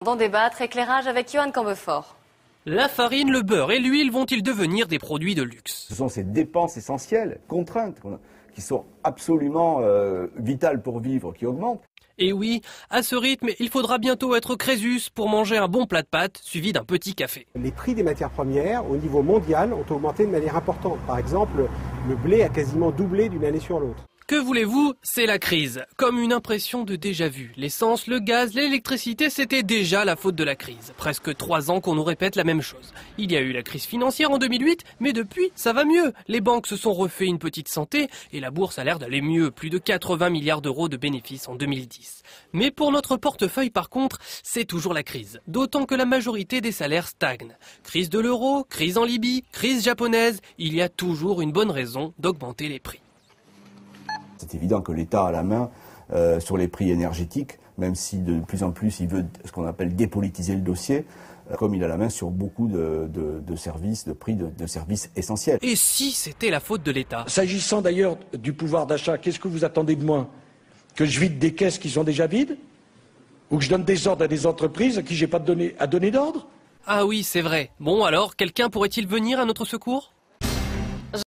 D'en débattre, éclairage avec Johan Cambefort. La farine, le beurre et l'huile vont-ils devenir des produits de luxe? Ce sont ces dépenses essentielles, contraintes, qui sont absolument vitales pour vivre, qui augmentent. Et oui, à ce rythme, il faudra bientôt être Crésus pour manger un bon plat de pâtes suivi d'un petit café. Les prix des matières premières au niveau mondial ont augmenté de manière importante. Par exemple, le blé a quasiment doublé d'une année sur l'autre. Que voulez-vous, c'est la crise. Comme une impression de déjà-vu. L'essence, le gaz, l'électricité, c'était déjà la faute de la crise. Presque 3 ans qu'on nous répète la même chose. Il y a eu la crise financière en 2008, mais depuis, ça va mieux. Les banques se sont refait une petite santé et la bourse a l'air d'aller mieux. Plus de 80 milliards d'euros de bénéfices en 2010. Mais pour notre portefeuille, par contre, c'est toujours la crise. D'autant que la majorité des salaires stagnent. Crise de l'euro, crise en Libye, crise japonaise, il y a toujours une bonne raison d'augmenter les prix. C'est évident que l'État a la main sur les prix énergétiques, même si de plus en plus il veut ce qu'on appelle dépolitiser le dossier, comme il a la main sur beaucoup de services, de prix de services essentiels. Et si c'était la faute de l'État? S'agissant d'ailleurs du pouvoir d'achat, qu'est-ce que vous attendez de moi? Que je vide des caisses qui sont déjà vides? Ou que je donne des ordres à des entreprises à qui j'ai pas à donner d'ordre? Ah oui, c'est vrai. Bon alors, quelqu'un pourrait-il venir à notre secours?